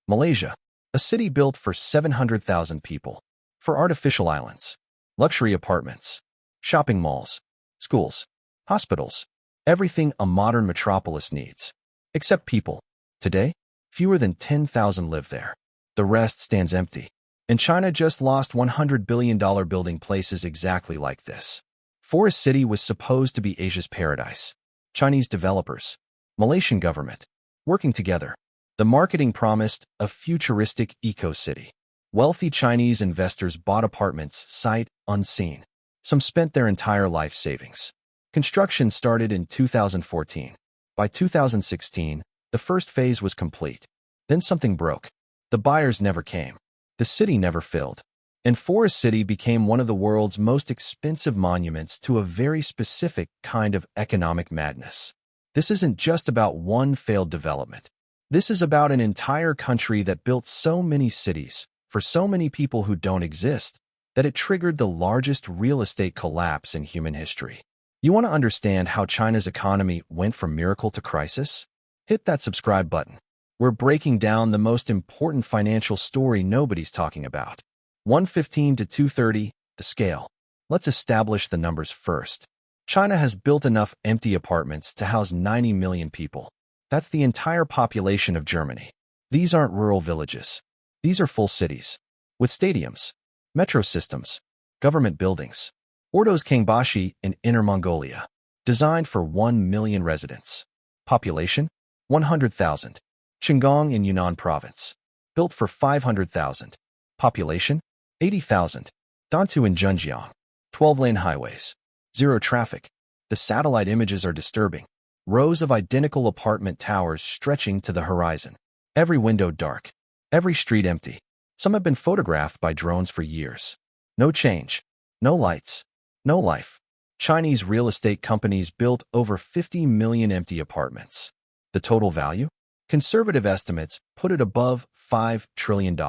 Malaysia, a city built for 700,000 people, for artificial islands, luxury apartments, shopping malls, schools, hospitals, everything a modern metropolis needs. Except people. Today, fewer than 10,000 live there. The rest stands empty. And China just lost $100 billion building places exactly like this. Forest City was supposed to be Asia's paradise. Chinese developers, Malaysian government, working together. The marketing promised a futuristic eco-city. Wealthy Chinese investors bought apartments sight unseen. Some spent their entire life savings. Construction started in 2014. By 2016, the first phase was complete. Then something broke. The buyers never came. The city never filled. And Forest City became one of the world's most expensive monuments to a very specific kind of economic madness. This isn't just about one failed development. This is about an entire country that built so many cities for so many people who don't exist that it triggered the largest real estate collapse in human history. You want to understand how China's economy went from miracle to crisis? Hit that subscribe button. We're breaking down the most important financial story nobody's talking about. 115 to 230, the scale. Let's establish the numbers first. China has built enough empty apartments to house 90 million people. That's the entire population of Germany. These aren't rural villages. These are full cities. With stadiums, metro systems, government buildings. Ordos Kangbashi in Inner Mongolia. Designed for 1 million residents. Population? 100,000. Qinggong in Yunnan province. Built for 500,000. Population? 80,000. Dantu in Zhenjiang. 12-lane highways. Zero traffic. The satellite images are disturbing. Rows of identical apartment towers stretching to the horizon. Every window dark. Every street empty. Some have been photographed by drones for years. No change. No lights. No life. Chinese real estate companies built over 50 million empty apartments. The total value? Conservative estimates put it above $5 trillion.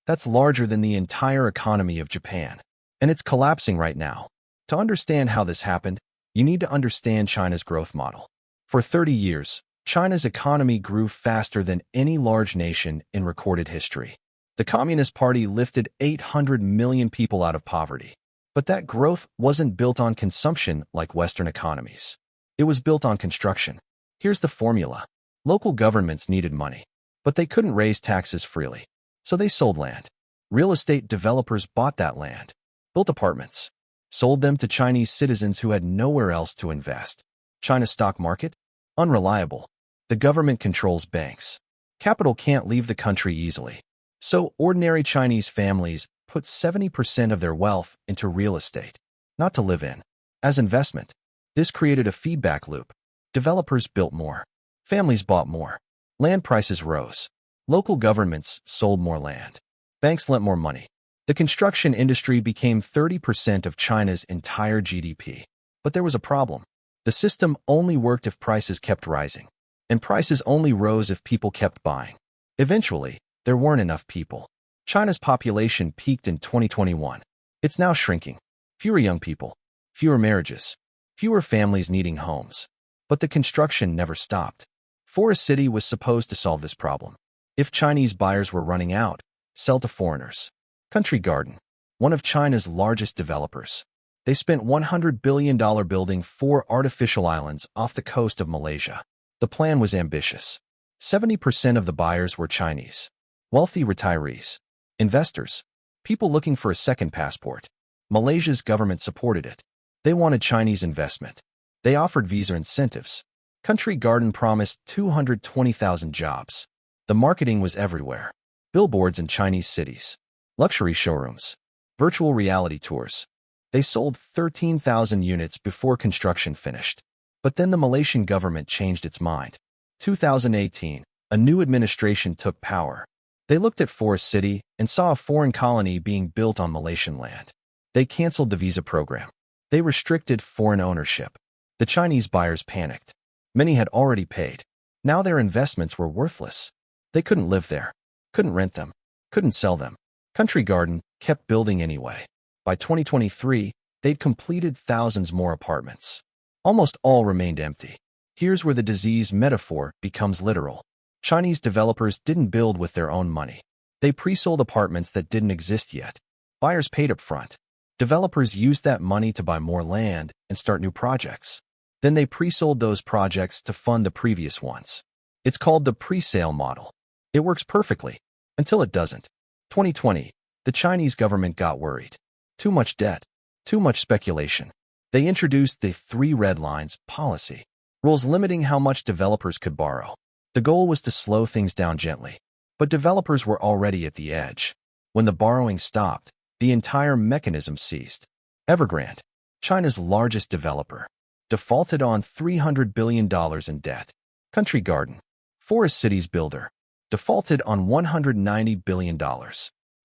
That's larger than the entire economy of Japan. And it's collapsing right now. To understand how this happened, you need to understand China's growth model. For 30 years, China's economy grew faster than any large nation in recorded history. The Communist Party lifted 800 million people out of poverty. But that growth wasn't built on consumption like Western economies. It was built on construction. Here's the formula. Local governments needed money, but they couldn't raise taxes freely. So they sold land. Real estate developers bought that land, built apartments, sold them to Chinese citizens who had nowhere else to invest. China's stock market? Unreliable. The government controls banks. Capital can't leave the country easily. So ordinary Chinese families put 70% of their wealth into real estate, not to live in, as investment. This created a feedback loop. Developers built more. Families bought more. Land prices rose. Local governments sold more land. Banks lent more money. The construction industry became 30% of China's entire GDP. But there was a problem. The system only worked if prices kept rising. And prices only rose if people kept buying. Eventually, there weren't enough people. China's population peaked in 2021. It's now shrinking. Fewer young people. Fewer marriages. Fewer families needing homes. But the construction never stopped. Forest City was supposed to solve this problem. If Chinese buyers were running out, sell to foreigners. Country Garden, one of China's largest developers. They spent $100 billion building 4 artificial islands off the coast of Malaysia. The plan was ambitious. 70% of the buyers were Chinese. Wealthy retirees. Investors. People looking for a second passport. Malaysia's government supported it. They wanted Chinese investment. They offered visa incentives. Country Garden promised 220,000 jobs. The marketing was everywhere. Billboards in Chinese cities. Luxury showrooms. Virtual reality tours. They sold 13,000 units before construction finished. But then the Malaysian government changed its mind. 2018, a new administration took power. They looked at Forest City and saw a foreign colony being built on Malaysian land. They canceled the visa program. They restricted foreign ownership. The Chinese buyers panicked. Many had already paid. Now their investments were worthless. They couldn't live there, couldn't rent them, couldn't sell them. Country Garden kept building anyway. By 2023, they'd completed thousands more apartments. Almost all remained empty. Here's where the disease metaphor becomes literal. Chinese developers didn't build with their own money. They pre-sold apartments that didn't exist yet. Buyers paid up front. Developers used that money to buy more land and start new projects. Then they pre-sold those projects to fund the previous ones. It's called the pre-sale model. It works perfectly, until it doesn't. 2020, the Chinese government got worried. Too much debt, too much speculation. They introduced the 3 red lines policy, rules limiting how much developers could borrow. The goal was to slow things down gently, but developers were already at the edge. When the borrowing stopped, the entire mechanism ceased. Evergrande, China's largest developer, defaulted on $300 billion in debt. Country Garden, Forest Cities builder, defaulted on $190 billion.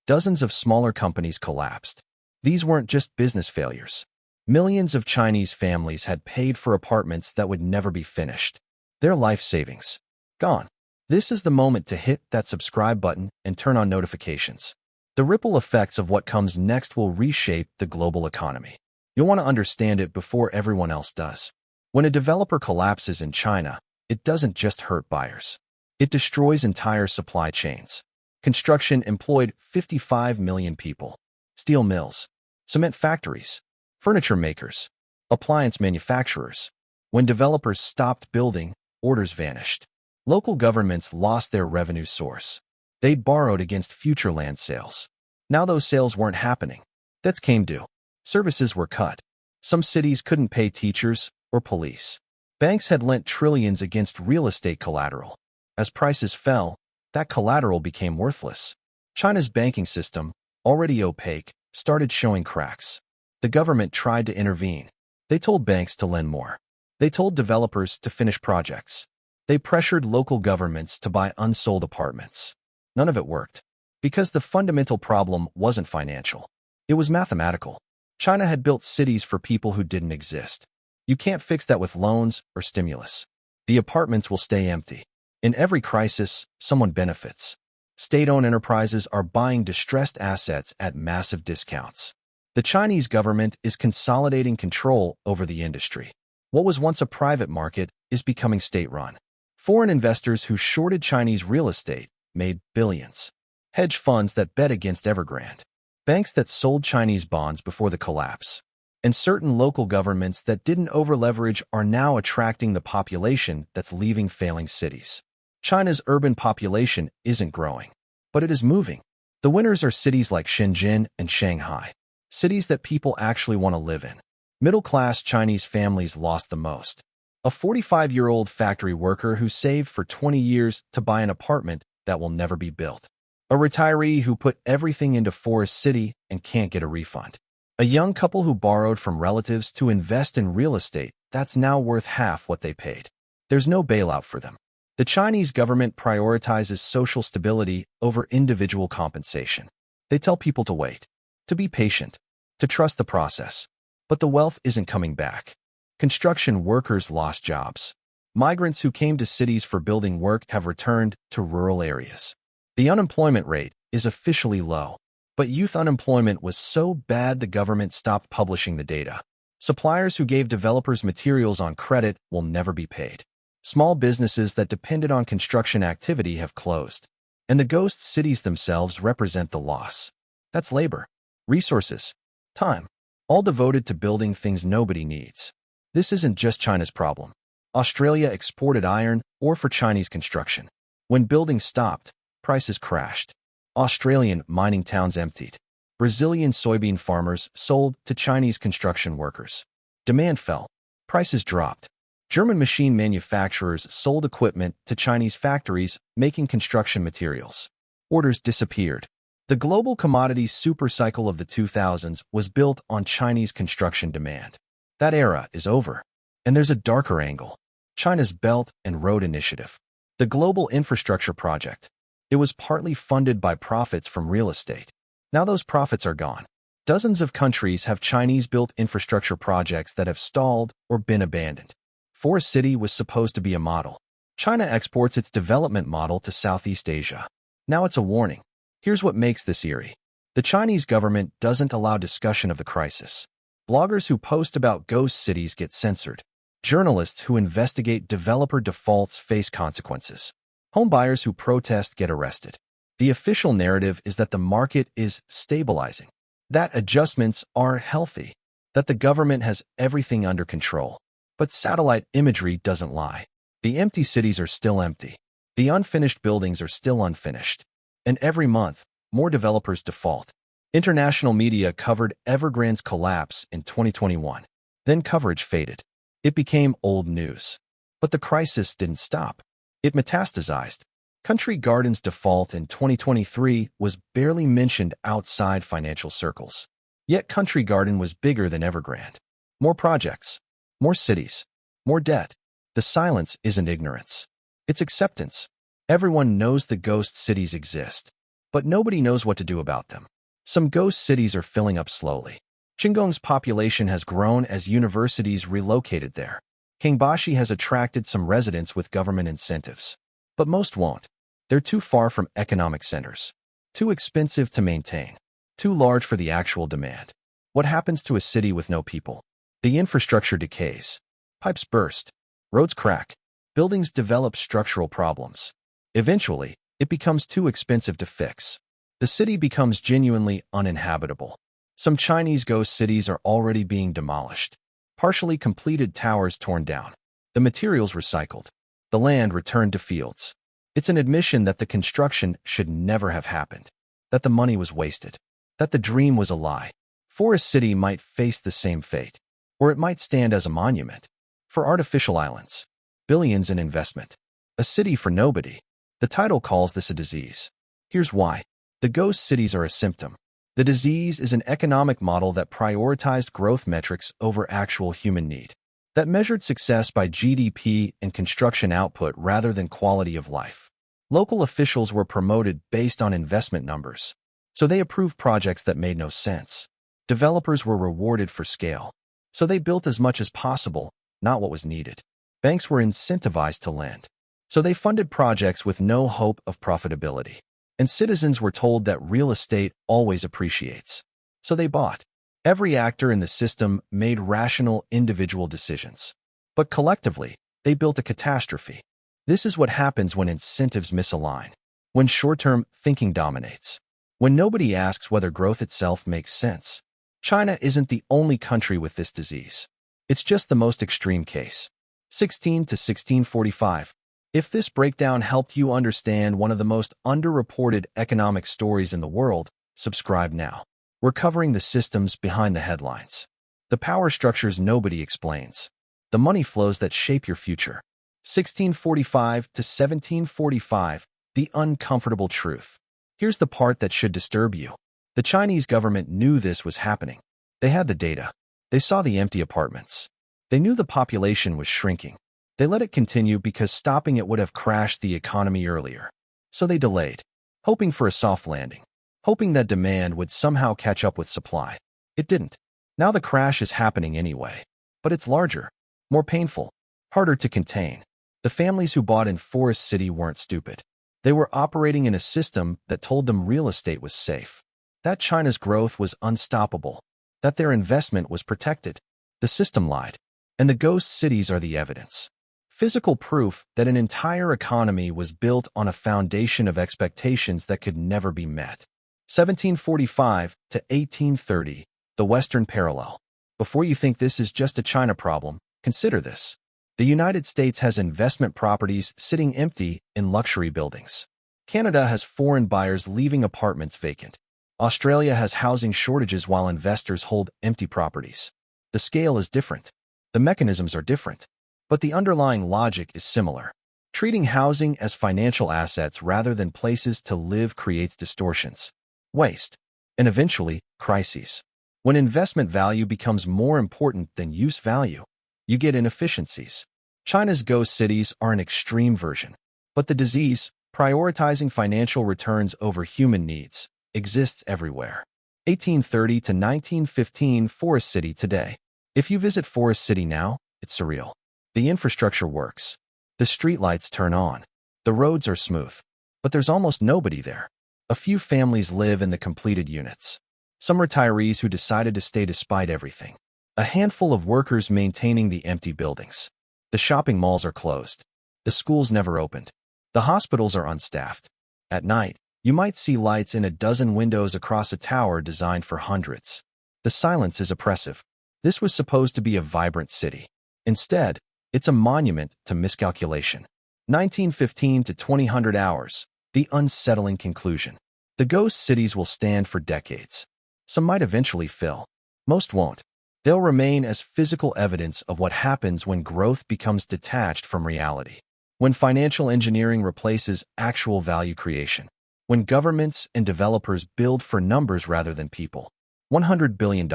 Dozens of smaller companies collapsed. These weren't just business failures. Millions of Chinese families had paid for apartments that would never be finished. Their life savings, gone. This is the moment to hit that subscribe button and turn on notifications. The ripple effects of what comes next will reshape the global economy. You'll want to understand it before everyone else does. When a developer collapses in China, it doesn't just hurt buyers. It destroys entire supply chains. Construction employed 55 million people. Steel mills, cement factories, furniture makers, appliance manufacturers. When developers stopped building, orders vanished. Local governments lost their revenue source. They'd borrowed against future land sales. Now those sales weren't happening. Debts came due. Services were cut. Some cities couldn't pay teachers or police. Banks had lent trillions against real estate collateral. As prices fell, that collateral became worthless. China's banking system, already opaque, started showing cracks. The government tried to intervene. They told banks to lend more. They told developers to finish projects. They pressured local governments to buy unsold apartments. None of it worked. Because the fundamental problem wasn't financial. It was mathematical. China had built cities for people who didn't exist. You can't fix that with loans or stimulus. The apartments will stay empty. In every crisis, someone benefits. State-owned enterprises are buying distressed assets at massive discounts. The Chinese government is consolidating control over the industry. What was once a private market is becoming state-run. Foreign investors who shorted Chinese real estate made billions. Hedge funds that bet against Evergrande. Banks that sold Chinese bonds before the collapse. And certain local governments that didn't over-leverage are now attracting the population that's leaving failing cities. China's urban population isn't growing, but it is moving. The winners are cities like Shenzhen and Shanghai, cities that people actually want to live in. Middle-class Chinese families lost the most. A 45-year-old factory worker who saved for 20 years to buy an apartment that will never be built. A retiree who put everything into Forest City and can't get a refund. A young couple who borrowed from relatives to invest in real estate that's now worth half what they paid. There's no bailout for them. The Chinese government prioritizes social stability over individual compensation. They tell people to wait, to be patient, to trust the process. But the wealth isn't coming back. Construction workers lost jobs. Migrants who came to cities for building work have returned to rural areas. The unemployment rate is officially low, but youth unemployment was so bad the government stopped publishing the data. Suppliers who gave developers materials on credit will never be paid. Small businesses that depended on construction activity have closed, and the ghost cities themselves represent the loss. That's labor, resources, time, all devoted to building things nobody needs. This isn't just China's problem. Australia exported iron ore for Chinese construction. When building stopped, prices crashed. Australian mining towns emptied. Brazilian soybean farmers sold to Chinese construction workers. Demand fell. Prices dropped. German machine manufacturers sold equipment to Chinese factories making construction materials. Orders disappeared. The global commodities supercycle of the 2000s was built on Chinese construction demand. That era is over. And there's a darker angle. China's Belt and Road Initiative. The global infrastructure project. It was partly funded by profits from real estate. Now those profits are gone. Dozens of countries have Chinese-built infrastructure projects that have stalled or been abandoned. Forest City was supposed to be a model. China exports its development model to Southeast Asia. Now it's a warning. Here's what makes this eerie. The Chinese government doesn't allow discussion of the crisis. Bloggers who post about ghost cities get censored. Journalists who investigate developer defaults face consequences. Home buyers who protest get arrested. The official narrative is that the market is stabilizing, that adjustments are healthy, that the government has everything under control. But satellite imagery doesn't lie. The empty cities are still empty. The unfinished buildings are still unfinished. And every month, more developers default. International media covered Evergrande's collapse in 2021. Then coverage faded. It became old news. But the crisis didn't stop. It metastasized. Country Garden's default in 2023 was barely mentioned outside financial circles. Yet Country Garden was bigger than Evergrande. More projects, more cities, more debt. The silence isn't ignorance. It's acceptance. Everyone knows the ghost cities exist, but nobody knows what to do about them. Some ghost cities are filling up slowly. Qinggong's population has grown as universities relocated there. Kangbashi has attracted some residents with government incentives. But most won't. They're too far from economic centers. Too expensive to maintain. Too large for the actual demand. What happens to a city with no people? The infrastructure decays. Pipes burst. Roads crack. Buildings develop structural problems. Eventually, it becomes too expensive to fix. The city becomes genuinely uninhabitable. Some Chinese ghost cities are already being demolished. Partially completed towers torn down. The materials recycled. The land returned to fields. It's an admission that the construction should never have happened. That the money was wasted. That the dream was a lie. Forest City might face the same fate. Or it might stand as a monument. For artificial islands. Billions in investment. A city for nobody. The title calls this a disease. Here's why. The ghost cities are a symptom. The disease is an economic model that prioritized growth metrics over actual human need, that measured success by GDP and construction output rather than quality of life. Local officials were promoted based on investment numbers, so they approved projects that made no sense. Developers were rewarded for scale, so they built as much as possible, not what was needed. Banks were incentivized to lend, so they funded projects with no hope of profitability. And citizens were told that real estate always appreciates. So they bought. Every actor in the system made rational individual decisions. But collectively, they built a catastrophe. This is what happens when incentives misalign. When short-term thinking dominates. When nobody asks whether growth itself makes sense. China isn't the only country with this disease. It's just the most extreme case. 16 to 1645. If this breakdown helped you understand one of the most underreported economic stories in the world, subscribe now. We're covering the systems behind the headlines. The power structures nobody explains. The money flows that shape your future. 1645 to 1745, the uncomfortable truth. Here's the part that should disturb you. The Chinese government knew this was happening. They had the data. They saw the empty apartments. They knew the population was shrinking. They let it continue because stopping it would have crashed the economy earlier. So they delayed, hoping for a soft landing, hoping that demand would somehow catch up with supply. It didn't. Now the crash is happening anyway. But it's larger, more painful, harder to contain. The families who bought in Forest City weren't stupid. They were operating in a system that told them real estate was safe, that China's growth was unstoppable, that their investment was protected. The system lied, and the ghost cities are the evidence. Physical proof that an entire economy was built on a foundation of expectations that could never be met. 1745 to 1830, the Western parallel. Before you think this is just a China problem, consider this. The United States has investment properties sitting empty in luxury buildings. Canada has foreign buyers leaving apartments vacant. Australia has housing shortages while investors hold empty properties. The scale is different. The mechanisms are different. But the underlying logic is similar. Treating housing as financial assets rather than places to live creates distortions, waste, and eventually, crises. When investment value becomes more important than use value, you get inefficiencies. China's ghost cities are an extreme version. But the disease, prioritizing financial returns over human needs, exists everywhere. 1830 to 1915 Forest City today. If you visit Forest City now, it's surreal. The infrastructure works. The streetlights turn on. The roads are smooth. But there's almost nobody there. A few families live in the completed units. Some retirees who decided to stay despite everything. A handful of workers maintaining the empty buildings. The shopping malls are closed. The schools never opened. The hospitals are unstaffed. At night, you might see lights in a dozen windows across a tower designed for hundreds. The silence is oppressive. This was supposed to be a vibrant city. Instead, it's a monument to miscalculation. 1915 to 2000 hours, the unsettling conclusion. The ghost cities will stand for decades. Some might eventually fill. Most won't. They'll remain as physical evidence of what happens when growth becomes detached from reality. When financial engineering replaces actual value creation. When governments and developers build for numbers rather than people. $100 billion.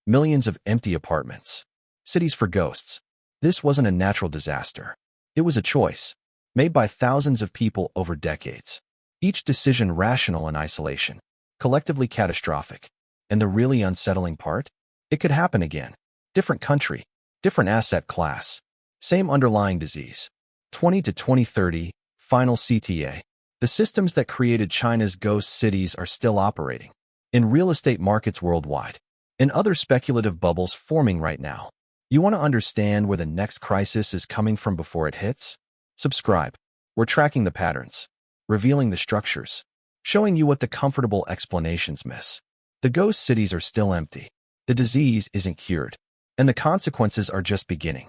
Millions of empty apartments. Cities for ghosts. This wasn't a natural disaster. It was a choice, made by thousands of people over decades. Each decision rational in isolation, collectively catastrophic. And the really unsettling part? It could happen again. Different country, different asset class, same underlying disease. 20 to 2030, final CTA. The systems that created China's ghost cities are still operating. In real estate markets worldwide. In other speculative bubbles forming right now. You want to understand where the next crisis is coming from before it hits? Subscribe. We're tracking the patterns, revealing the structures, showing you what the comfortable explanations miss. The ghost cities are still empty. The disease isn't cured. And the consequences are just beginning.